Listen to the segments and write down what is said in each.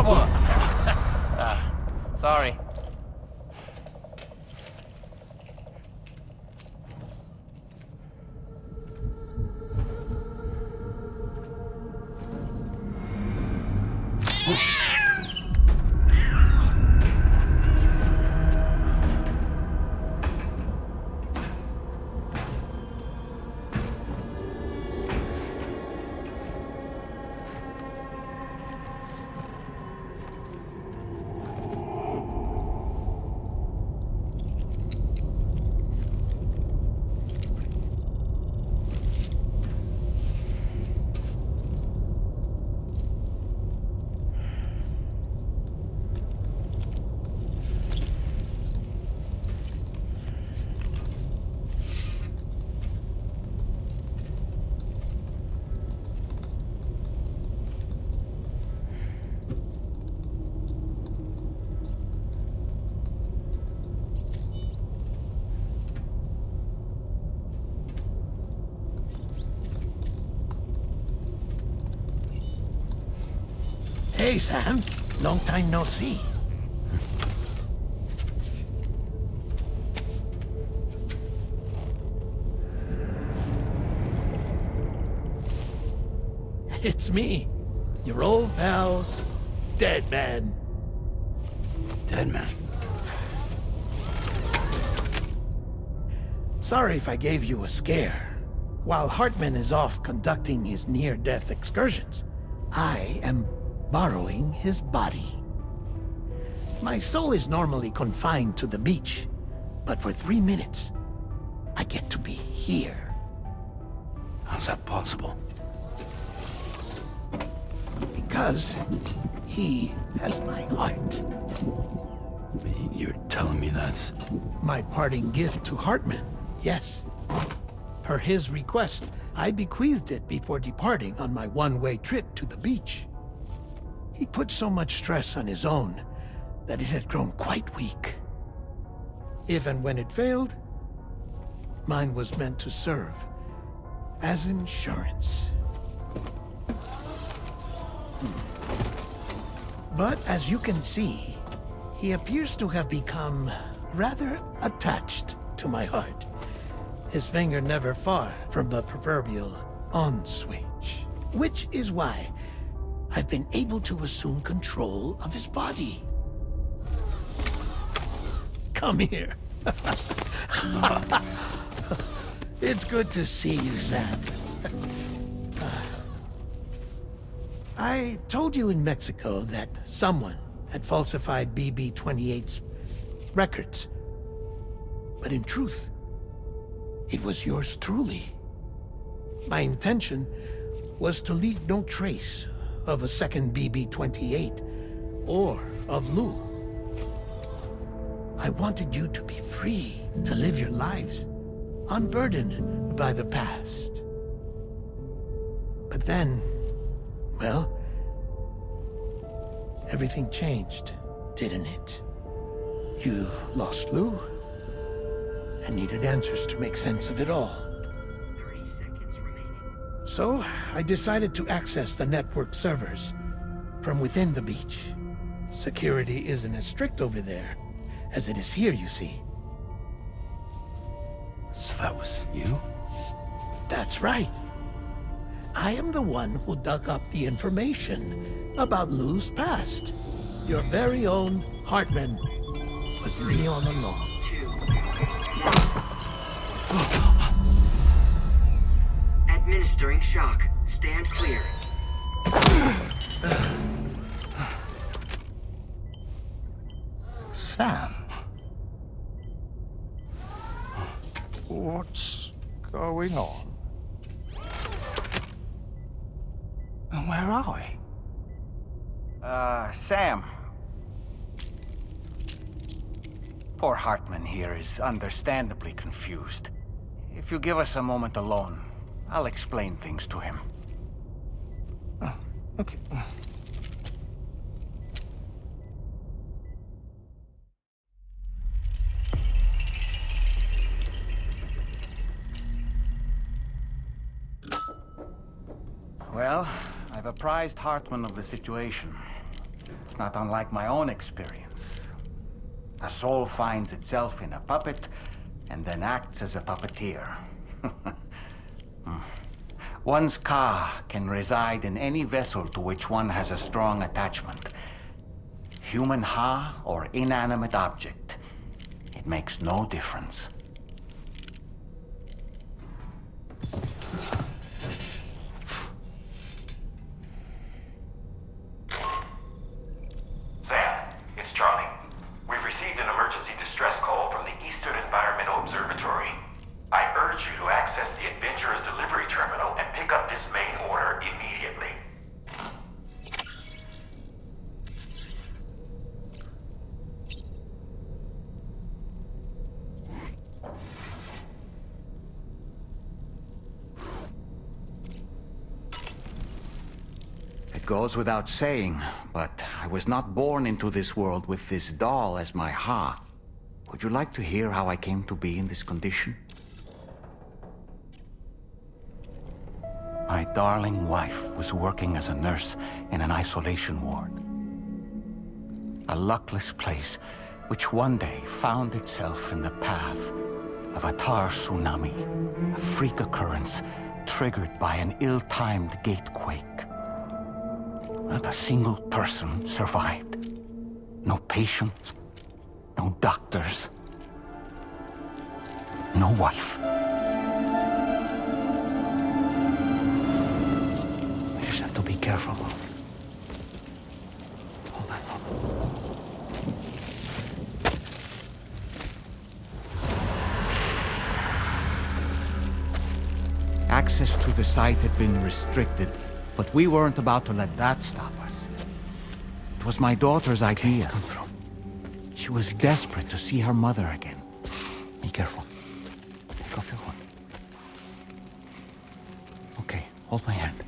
trouble. Sorry. Hey, Sam. Long time no see. It's me, your old pal, Dead Man. Dead Man? Sorry if I gave you a scare. While Hartman is off conducting his near-death excursions, I am borrowing his body. My soul is normally confined to the beach, but for 3 minutes, I get to be here. How's that possible? Because he has my heart. You're telling me that's... My parting gift to Hartman, yes. Per his request, I bequeathed it before departing on my one-way trip to the beach. He put so much stress on his own that it had grown quite weak. If and when it failed, mine was meant to serve as insurance. But as you can see, he appears to have become rather attached to my heart. His finger never far from the proverbial on switch. Which is why I've been able to assume control of his body. Come here. It's good to see you, Sam. I told you in Mexico that someone had falsified BB-28's records. But in truth, it was yours truly. My intention was to leave no trace of a second BB-28 or of Lou. I wanted you to be free to live your lives, unburdened by the past. But then, well, everything changed, didn't it? You lost Lou, and needed answers to make sense of it all. 30 seconds remaining. So, I decided to access the network servers from within the beach. Security isn't as strict over there as it is here, you see. So that was you? That's right. I am the one who dug up the information about Lou's past. Your very own Hartman was me all along. 2. Administering shock. Stand clear. Sam? What's going on? And where are we? Sam. Poor Hartman here is understandably confused. If you give us a moment alone, I'll explain things to him. Oh, okay. Well, I've apprised Hartman of the situation. It's not unlike my own experience. A soul finds itself in a puppet and then acts as a puppeteer. One's ka can reside in any vessel to which one has a strong attachment. Human ha or inanimate object. It makes no difference. Sam, it's Charlie. We've received an emergency distress call from the Eastern Environmental Observatory. I urge you to access the Adventurer's delivery terminal and pick up this main order immediately. It goes without saying, but I was not born into this world with this doll as my ha. Would you like to hear how I came to be in this condition? My darling wife was working as a nurse in an isolation ward. A luckless place which one day found itself in the path of a tar tsunami, a freak occurrence triggered by an ill-timed gatequake. Not a single person survived. No patients, no doctors, no wife. We just have to be careful. Hold on. Access to the site had been restricted, but we weren't about to let that stop us. It was my daughter's idea. Come through. She was desperate to see her mother again. Be careful. Take off your hood. Okay, hold my hand.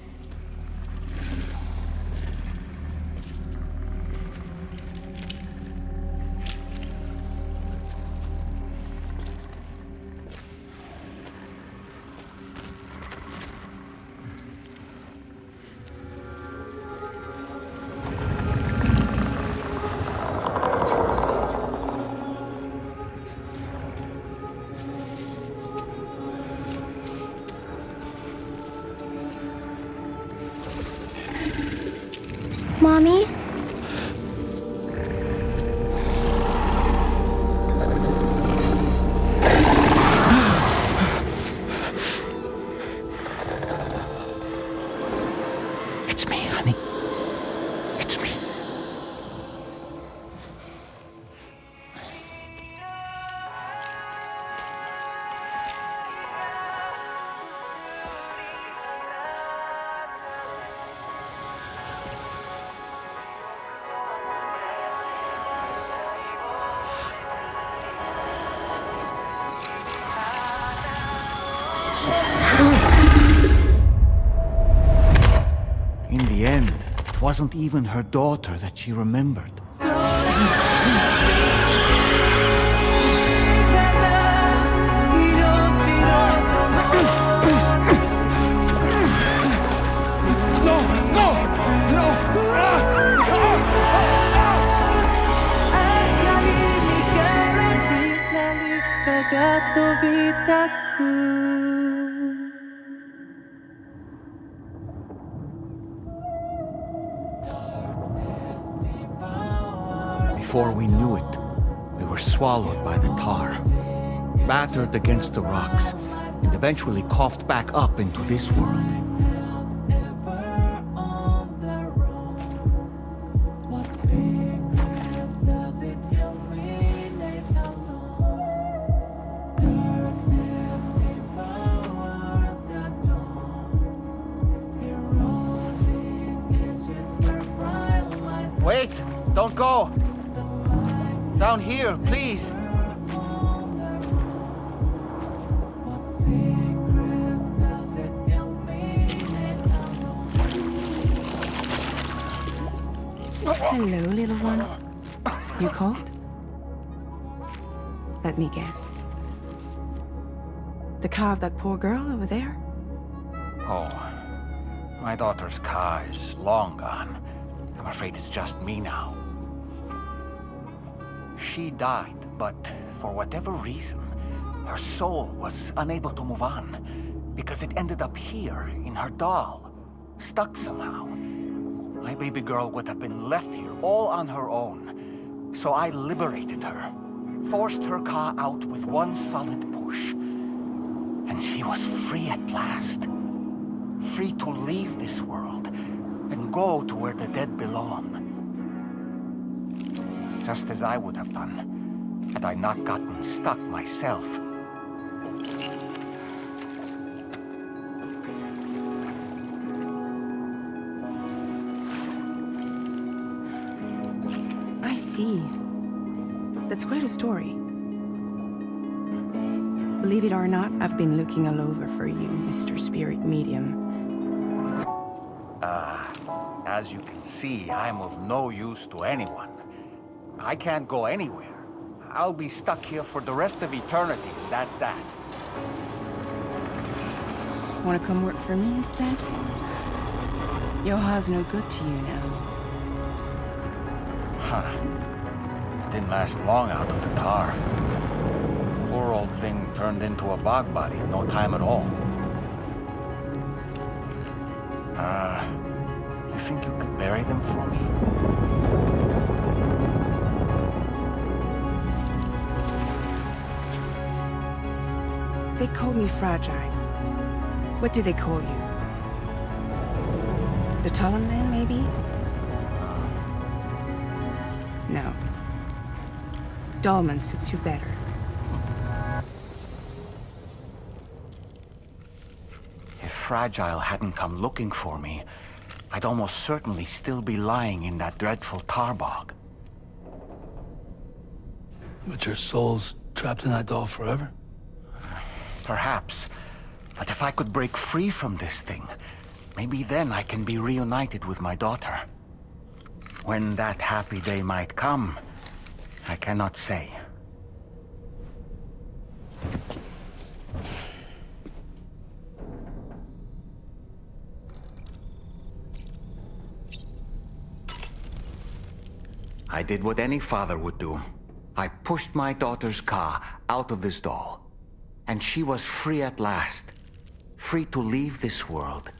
Mommy? It's me, honey. It's me. In the end, it wasn't even her daughter that she remembered. Before we knew it, we were swallowed by the tar, battered against the rocks, and eventually coughed back up into this world. Wait! Don't go! Down here, please! Hello, little one. You cold? Let me guess. The car of that poor girl over there? Oh, my daughter's ka is long gone. I'm afraid it's just me now. She died, but for whatever reason, her soul was unable to move on because it ended up here in her doll, stuck somehow. My baby girl would have been left here all on her own. So I liberated her, forced her Ka out with one solid push. And she was free at last. Free to leave this world and go to where the dead belong. Just as I would have done, had I not gotten stuck myself. I see. That's quite a story. Believe it or not, I've been looking all over for you, Mr. Spirit Medium. As you can see, I'm of no use to anyone. I can't go anywhere. I'll be stuck here for the rest of eternity, and that's that. Wanna come work for me instead? Yoha's no good to you now. Huh. It didn't last long out of the tar. Poor old thing turned into a bog body in no time at all. You think you could bury them for me? They call me fragile. What do they call you? The Talon Man, maybe? No. Dolman suits you better. If Fragile hadn't come looking for me, I'd almost certainly still be lying in that dreadful tar bog. But your soul's trapped in that doll forever? Perhaps. But if I could break free from this thing, maybe then I can be reunited with my daughter. When that happy day might come, I cannot say. I did what any father would do. I pushed my daughter's Ka out of this doll. And she was free at last. Free to leave this world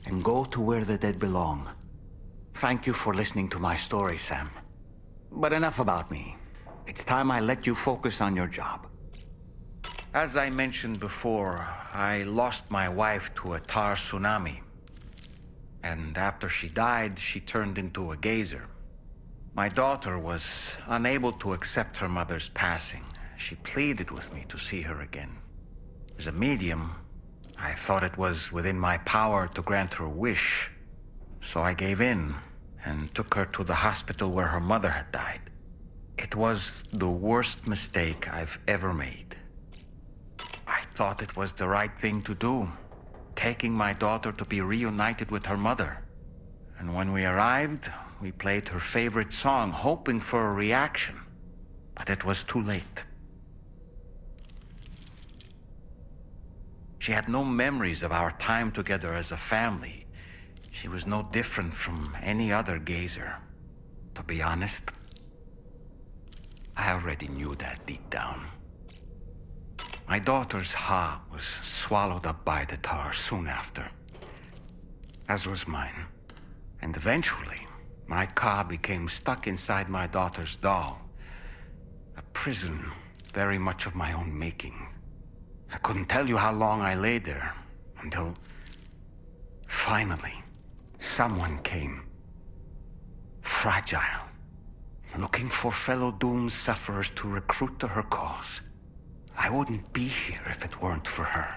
and go to where the dead belong. Thank you for listening to my story, Sam. But enough about me. It's time I let you focus on your job. As I mentioned before, I lost my wife to a tar tsunami. And after she died, she turned into a geyser. My daughter was unable to accept her mother's passing. She pleaded with me to see her again. As a medium, I thought it was within my power to grant her wish. So I gave in and took her to the hospital where her mother had died. It was the worst mistake I've ever made. I thought it was the right thing to do, taking my daughter to be reunited with her mother. And when we arrived, we played her favorite song, hoping for a reaction. But it was too late. She had no memories of our time together as a family. She was no different from any other gazer. To be honest, I already knew that deep down. My daughter's Ha was swallowed up by the tar soon after, as was mine. And eventually, my Ka became stuck inside my daughter's doll. A prison very much of my own making. I couldn't tell you how long I lay there, until finally, someone came. Fragile. Looking for fellow doomed sufferers to recruit to her cause. I wouldn't be here if it weren't for her.